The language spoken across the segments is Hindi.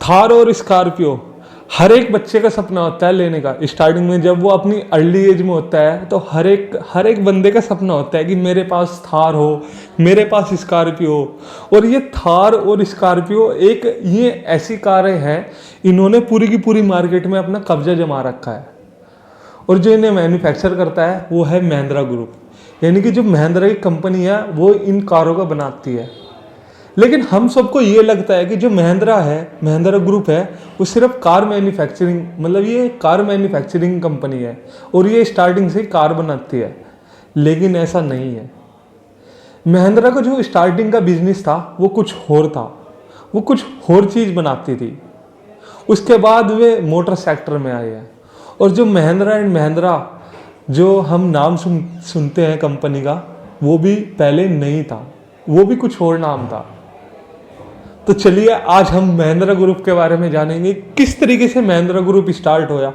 थार और स्कॉर्पियो हर एक बच्चे का सपना होता है लेने का। स्टार्टिंग में जब वो अपनी अर्ली एज में होता है तो हर एक बंदे का सपना होता है कि मेरे पास थार हो, मेरे पास स्कॉर्पियो हो। और ये थार और स्कॉर्पियो एक ये ऐसी कारें हैं, इन्होंने पूरी की पूरी मार्केट में अपना कब्जा जमा रखा है। और जो इन्हें मैन्युफैक्चर करता है वो है महिंद्रा ग्रुप, यानी कि जो महिंद्रा की कंपनी है वो इन कारों को बनाती है। लेकिन हम सबको ये लगता है कि जो महिंद्रा है, महिंद्रा ग्रुप है, वो सिर्फ कार मैन्युफैक्चरिंग, मतलब ये कार मैन्युफैक्चरिंग कंपनी है और ये स्टार्टिंग से कार बनाती है। लेकिन ऐसा नहीं है। महिंद्रा का जो स्टार्टिंग का बिजनेस था वो कुछ और था, वो कुछ और चीज़ बनाती थी। उसके बाद वे मोटर सेक्टर में आए हैं। और जो महिंद्रा एंड महिंद्रा जो हम नाम सुनते हैं कंपनी का, वो भी पहले नहीं था, वो भी कुछ और नाम था। तो चलिए आज हम महिंद्रा ग्रुप के बारे में जानेंगे, किस तरीके से महिंद्रा ग्रुप स्टार्ट होया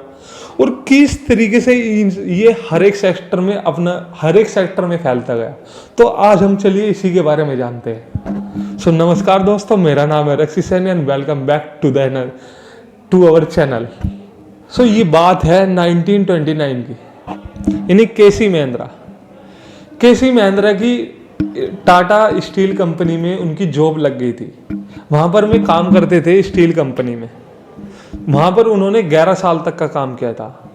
और किस तरीके से ये हर एक सेक्टर में फैलता गया। तो आज हम चलिए इसी के बारे में जानते हैं। सो नमस्कार दोस्तों, मेरा नाम है Rakshi Saini and welcome back to our channel. So ये बात है 1929 की, यानी केसी महिंद्रा की टाटा स्टील कंपनी में उनकी जॉब लग गई थी। वहाँ पर वे काम करते थे स्टील कंपनी में। वहाँ पर उन्होंने 11 साल तक का काम किया था,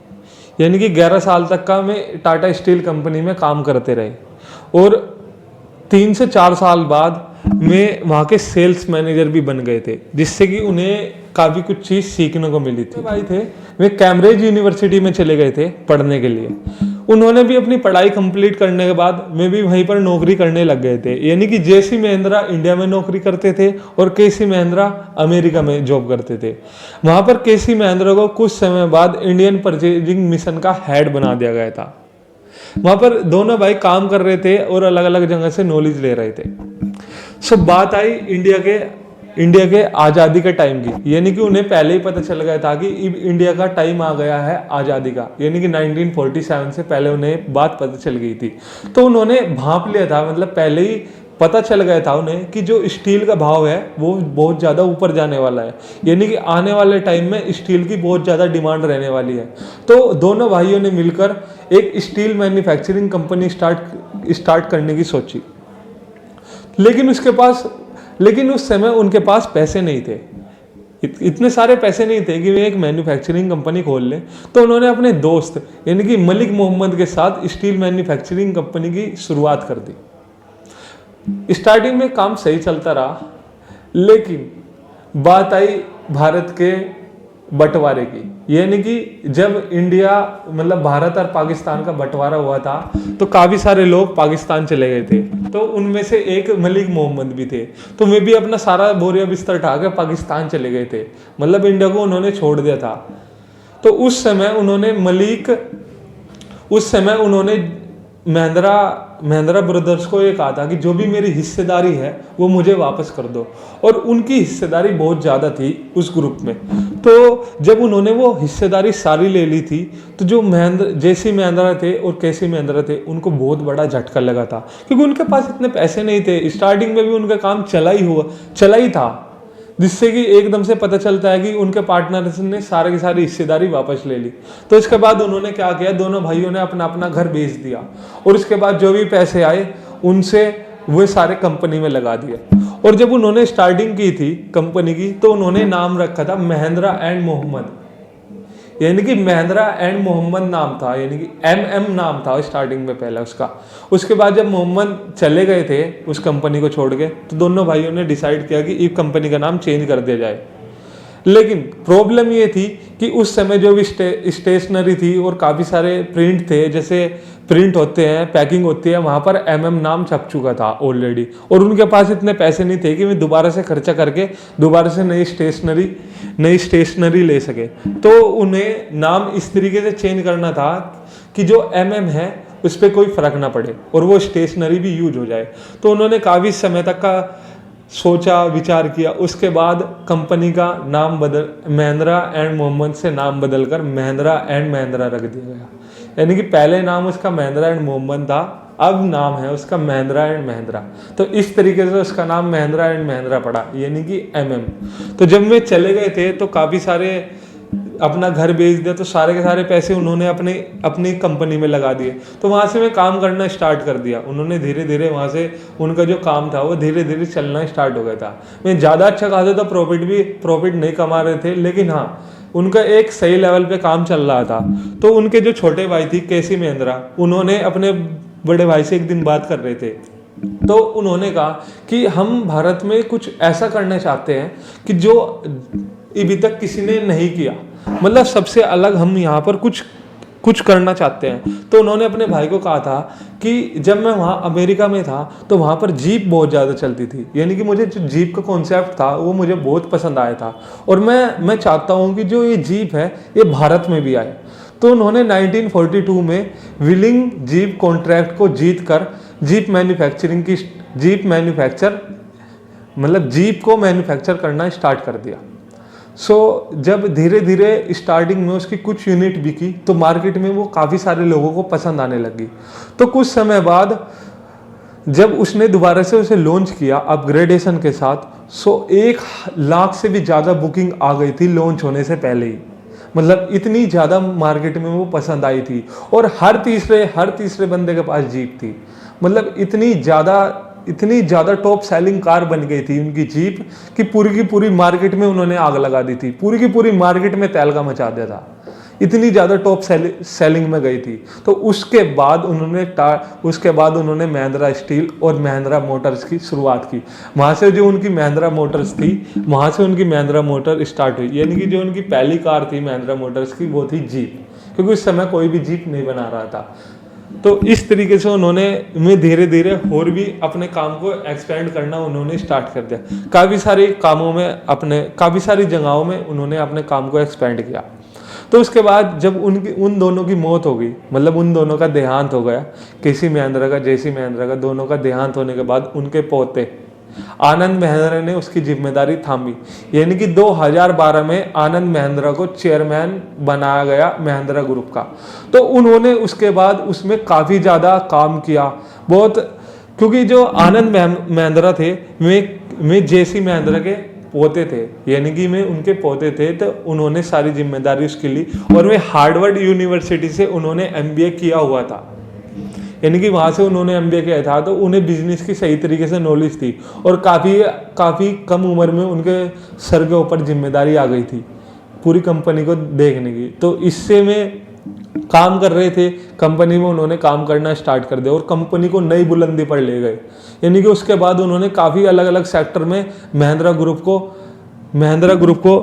यानी कि 11 साल तक का मैं टाटा स्टील कंपनी में काम करते रहे। और 3 से 4 साल बाद में वहाँ के सेल्स मैनेजर भी बन गए थे, जिससे कि उन्हें काफ़ी कुछ चीज़ सीखने को मिली थी। भाई थे वे कैम्ब्रिज यूनिवर्सिटी में चले गए थे पढ़ने के लिए। उन्होंने भी अपनी पढ़ाई कंप्लीट करने के बाद में भी वहीं पर नौकरी करने लग गए थे, यानी कि जेसी महिंद्रा इंडिया में नौकरी करते थे और केसी महिंद्रा अमेरिका में जॉब करते थे। वहाँ पर केसी महिंद्रा को कुछ समय बाद इंडियन परचेजिंग मिशन का हेड बना दिया गया था। वहाँ पर दोनों भाई काम कर रहे थे और अलग अलग जगह से नॉलेज ले रहे थे। सो बात आई इंडिया के आज़ादी के टाइम की, यानी कि उन्हें पहले ही पता चल गया था कि इंडिया का टाइम आ गया है आज़ादी का, यानी कि 1947 से पहले उन्हें बात पता चल गई थी। तो उन्होंने भांप लिया था, मतलब पहले ही पता चल गया था उन्हें कि जो स्टील का भाव है वो बहुत ज़्यादा ऊपर जाने वाला है, यानी कि आने वाले टाइम में स्टील की बहुत ज़्यादा डिमांड रहने वाली है। तो दोनों भाइयों ने मिलकर एक स्टील मैन्युफैक्चरिंग कंपनी स्टार्ट करने की सोची। लेकिन उस समय उनके पास पैसे नहीं थे, इतने सारे पैसे नहीं थे कि वे एक मैन्युफैक्चरिंग कंपनी खोल लें। तो उन्होंने अपने दोस्त यानी कि मलिक मोहम्मद के साथ स्टील मैन्युफैक्चरिंग कंपनी की शुरुआत कर दी। स्टार्टिंग में काम सही चलता रहा, लेकिन बात आई भारत के बंटवारे की, यानी कि जब इंडिया मतलब भारत और पाकिस्तान का बंटवारा हुआ था तो काफ़ी सारे लोग पाकिस्तान चले गए थे। तो उनमें से एक मलिक मोहम्मद भी थे, तो वे भी अपना सारा बोरिया बिस्तर उठा के पाकिस्तान चले गए थे, मतलब इंडिया को उन्होंने छोड़ दिया था। तो उस समय उन्होंने महिंद्रा ब्रदर्स को ये कहा था कि जो भी मेरी हिस्सेदारी है वो मुझे वापस कर दो। और उनकी हिस्सेदारी बहुत ज़्यादा थी उस ग्रुप में। तो जब उन्होंने वो हिस्सेदारी सारी ले ली थी तो जो जेसी महिंद्रा थे और केसी महिंद्रा थे उनको बहुत बड़ा झटका लगा था, क्योंकि उनके पास इतने पैसे नहीं थे। स्टार्टिंग में भी उनका काम चला ही था, जिससे कि एकदम से पता चलता है कि उनके पार्टनर्स ने सारी की सारी हिस्सेदारी वापस ले ली। तो इसके बाद उन्होंने क्या किया, दोनों भाइयों ने अपना अपना घर बेच दिया और इसके बाद जो भी पैसे आए उनसे वे सारे कंपनी में लगा दिए। और जब उन्होंने स्टार्टिंग की थी कंपनी की तो उन्होंने नाम रखा था महिंद्रा एंड मोहम्मद, यानी कि महिंद्रा एंड मोहम्मद नाम था, यानी कि MM नाम था स्टार्टिंग में पहला उसका। उसके बाद जब मोहम्मद चले गए थे उस कंपनी को छोड़ के, तो दोनों भाइयों ने डिसाइड किया कि इस कंपनी का नाम चेंज कर दिया जाए। लेकिन प्रॉब्लम ये थी कि उस समय जो भी स्टेशनरी थी और काफ़ी सारे प्रिंट थे, जैसे प्रिंट होते हैं, पैकिंग होती है, वहाँ पर MM नाम छप चुका था ऑलरेडी। और उनके पास इतने पैसे नहीं थे कि वे दोबारा से खर्चा करके दोबारा से नई स्टेशनरी ले सके। तो उन्हें नाम इस तरीके से चेंज करना था कि जो MM है उस पर कोई फ़र्क ना पड़े और वो स्टेशनरी भी यूज हो जाए। तो उन्होंने काफ़ी समय तक का सोचा विचार किया। उसके बाद कंपनी का नाम महिंद्रा एंड मोहम्मद से नाम बदलकर महिंद्रा एंड महिंद्रा रख दिया गया, यानी कि पहले नाम उसका महिंद्रा एंड मोहम्मद था अब नाम है उसका महिंद्रा एंड महिंद्रा। तो इस तरीके से उसका नाम महिंद्रा एंड महिंद्रा पड़ा, यानी कि MM। तो जब मैं चले गए थे तो काफ़ी सारे अपना घर बेच दिया, तो सारे के सारे पैसे उन्होंने अपनी कंपनी में लगा दिए। तो वहाँ से मैं काम करना स्टार्ट कर दिया। उन्होंने धीरे धीरे वहाँ से उनका जो काम था वो धीरे धीरे चलना स्टार्ट हो गया था। मैं ज़्यादा अच्छा खासा तो प्रॉफिट नहीं कमा रहे थे, लेकिन हाँ उनका एक सही लेवल पे काम चल रहा था। तो उनके जो छोटे भाई थी केसी महिंद्रा, उन्होंने अपने बड़े भाई से एक दिन बात कर रहे थे, तो उन्होंने कहा कि हम भारत में कुछ ऐसा करना चाहते हैं कि जो अभी तक किसी ने नहीं किया, मतलब सबसे अलग हम यहाँ पर कुछ करना चाहते हैं। तो उन्होंने अपने भाई को कहा था कि जब मैं वहाँ अमेरिका में था तो वहाँ पर जीप बहुत ज़्यादा चलती थी, यानी कि मुझे जो जीप का कॉन्सेप्ट था वो मुझे बहुत पसंद आया था, और मैं चाहता हूँ कि जो ये जीप है ये भारत में भी आए। तो उन्होंने 1942 में व्हीलिंग जीप कॉन्ट्रैक्ट को जीत कर जीप को मैन्युफैक्चर करना स्टार्ट कर दिया। जब धीरे धीरे स्टार्टिंग में उसकी कुछ यूनिट बिकी तो मार्केट में वो काफ़ी सारे लोगों को पसंद आने लगी। तो कुछ समय बाद जब उसने दोबारा से उसे लॉन्च किया अपग्रेडेशन के साथ, 1 लाख से भी ज़्यादा बुकिंग आ गई थी लॉन्च होने से पहले ही। मतलब इतनी ज़्यादा मार्केट में वो पसंद आई थी, और हर तीसरे बंदे के पास जीप थी। मतलब इतनी ज़्यादा टॉप सेलिंग कार बन गई थी उनकी जीप कि पूरी की पूरी मार्केट में उन्होंने आग लगा दी थी, पूरी की पूरी मार्केट में तहलका मचा दिया था, इतनी ज़्यादा टॉप सेलिंग में गई थी। तो उसके बाद उन्होंने महिंद्रा स्टील और महिंद्रा मोटर्स की शुरुआत की। वहाँ से जो उनकी महिंद्रा मोटर्स थी, वहाँ से उनकी महिंद्रा मोटर स्टार्ट हुई, यानी कि जो उनकी पहली कार थी महिंद्रा मोटर्स की वो थी जीप, क्योंकि उस समय कोई भी जीप नहीं बना रहा था। तो इस तरीके से उन्होंने धीरे धीरे और भी अपने काम को एक्सपेंड करना उन्होंने स्टार्ट कर दिया। काफ़ी सारी जगहों में उन्होंने अपने काम को एक्सपेंड किया। तो उसके बाद जब उन दोनों की मौत हो गई, मतलब उन दोनों का देहांत हो गया, केसी महिंद्रा का, जेसी महिंद्रा का, दोनों का देहांत होने के बाद उनके पोते आनंद महिंद्रा ने उसकी जिम्मेदारी थामी, यानी कि 2012 में आनंद महिंद्रा को चेयरमैन बनाया गया महिंद्रा ग्रुप का। तो उन्होंने उसके बाद उसमें काफ़ी ज़्यादा काम किया बहुत, क्योंकि जो आनंद महिंद्रा थे मैं जेसी महिंद्रा के पोते थे, यानी कि मैं उनके पोते थे। तो उन्होंने सारी जिम्मेदारी उसके ली, और मैं हार्वर्ड यूनिवर्सिटी से उन्होंने MBA किया हुआ था, यानी कि वहाँ से उन्होंने MBA किया था। तो उन्हें बिजनेस की सही तरीके से नॉलेज थी, और काफ़ी कम उम्र में उनके सर के ऊपर जिम्मेदारी आ गई थी पूरी कंपनी को देखने की। तो इससे में काम कर रहे थे कंपनी में, उन्होंने काम करना स्टार्ट कर दिया और कंपनी को नई बुलंदी पर ले गए। यानी कि उसके बाद उन्होंने काफ़ी अलग अलग सेक्टर में महिंद्रा ग्रुप को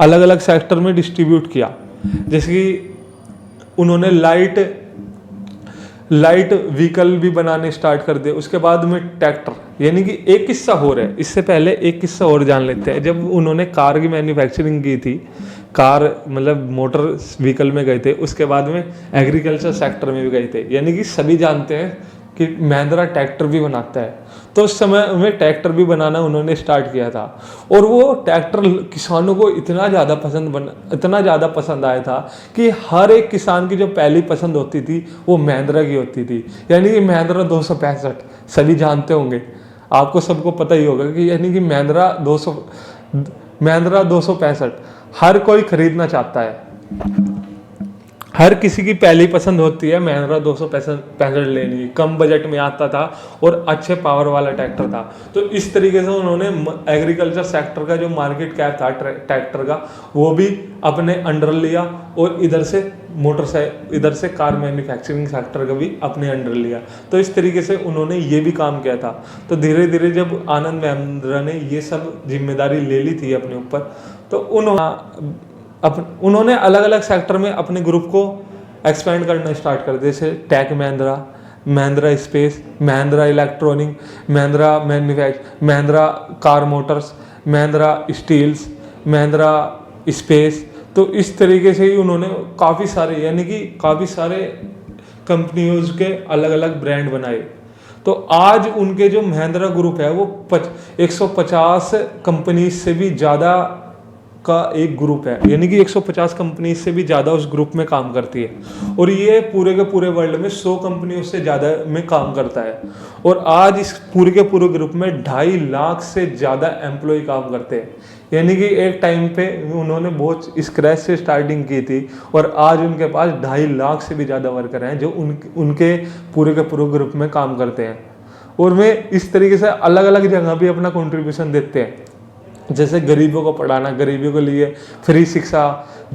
अलग अलग सेक्टर में डिस्ट्रीब्यूट किया। जैसे कि उन्होंने लाइट व्हीकल भी बनाने स्टार्ट कर दिए। उसके बाद में ट्रैक्टर, यानी कि एक किस्सा हो रहा है, इससे पहले एक किस्सा और जान लेते हैं। जब उन्होंने कार की मैन्युफैक्चरिंग की थी, कार मतलब मोटर व्हीकल में गए थे, उसके बाद में एग्रीकल्चर सेक्टर में भी गए थे। यानी कि सभी जानते हैं कि महिंद्रा ट्रैक्टर भी बनाता है, तो उस समय में ट्रैक्टर भी बनाना उन्होंने स्टार्ट किया था। और वो ट्रैक्टर किसानों को इतना ज़्यादा पसंद आया था कि हर एक किसान की जो पहली पसंद होती थी वो महिंद्रा की होती थी। यानी कि महिंद्रा 265 सभी जानते होंगे, आपको सबको पता ही होगा कि यानी कि महिंद्रा 265 हर कोई खरीदना चाहता है, हर किसी की पहली पसंद होती है महिंद्रा 265 लेनी। कम बजट में आता था और अच्छे पावर वाला ट्रैक्टर था। तो इस तरीके से उन्होंने एग्रीकल्चर सेक्टर का जो मार्केट कैप था ट्रैक्टर का वो भी अपने अंडर लिया, और इधर से कार मैन्युफैक्चरिंग सेक्टर का भी अपने अंडर लिया। तो इस तरीके से उन्होंने ये भी काम किया था। तो धीरे धीरे जब आनंद महिंद्रा ने ये सब जिम्मेदारी ले ली थी अपने ऊपर, तो उन्होंने अलग अलग सेक्टर में अपने ग्रुप को एक्सपेंड करना स्टार्ट कर दिया। जैसे Tech Mahindra, Mahindra space, Mahindra electronic, Mahindra car motors, Mahindra steels, Mahindra space. तो इस तरीके से ही उन्होंने काफ़ी सारे कंपनियों के अलग अलग ब्रांड बनाए। तो आज उनके जो महिंद्रा ग्रुप है वो 150 कंपनी से भी ज़्यादा का एक ग्रुप है, यानी कि 150 कंपनी से भी ज़्यादा उस ग्रुप में काम करती है और ये पूरे के पूरे वर्ल्ड में 100 कंपनियों से ज़्यादा में काम करता है। और आज इस पूरे के पूरे ग्रुप में 2.5 लाख से ज़्यादा एम्प्लॉय काम करते हैं, यानी कि एक टाइम पे उन्होंने बहुत स्क्रैच से स्टार्टिंग की थी और आज उनके पास 2.5 लाख से भी ज़्यादा वर्कर हैं जो उनके पूरे के पूरे ग्रुप में काम करते हैं। और वे इस तरीके से अलग अलग जगह भी अपना कंट्रीब्यूशन देते हैं, जैसे गरीबों को पढ़ाना, गरीबों के लिए फ्री शिक्षा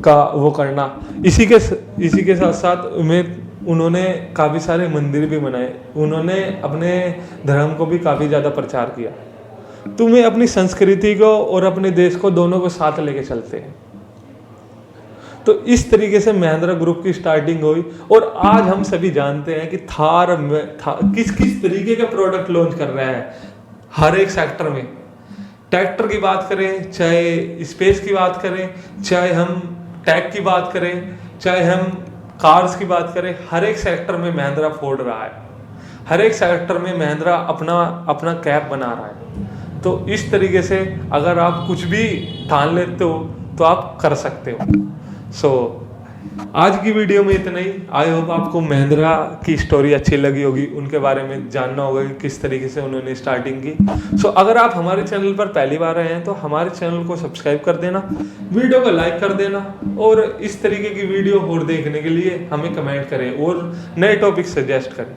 का वो करना। इसी के साथ साथ में उन्होंने काफ़ी सारे मंदिर भी बनाए, उन्होंने अपने धर्म को भी काफ़ी ज़्यादा प्रचार किया। तो वे अपनी संस्कृति को और अपने देश को दोनों को साथ लेके चलते हैं। तो इस तरीके से महिंद्रा ग्रुप की स्टार्टिंग हुई और आज हम सभी जानते हैं कि थार किस किस तरीके के प्रोडक्ट लॉन्च कर रहे हैं हर एक सेक्टर में। ट्रैक्टर की बात करें, चाहे स्पेस की बात करें, चाहे हम टेक की बात करें, चाहे हम कार्स की बात करें, हर एक सेक्टर में महिंद्रा फोड़ रहा है, हर एक सेक्टर में महिंद्रा अपना कैप बना रहा है। तो इस तरीके से अगर आप कुछ भी ठान लेते हो तो आप कर सकते हो। आज की वीडियो में इतना ही। आई होप आपको महिंद्रा की स्टोरी अच्छी लगी होगी, उनके बारे में जानना होगा कि किस तरीके से उन्होंने स्टार्टिंग की। अगर आप हमारे चैनल पर पहली बार आए हैं तो हमारे चैनल को सब्सक्राइब कर देना, वीडियो को लाइक कर देना और इस तरीके की वीडियो और देखने के लिए हमें कमेंट करें और नए टॉपिक सजेस्ट करें।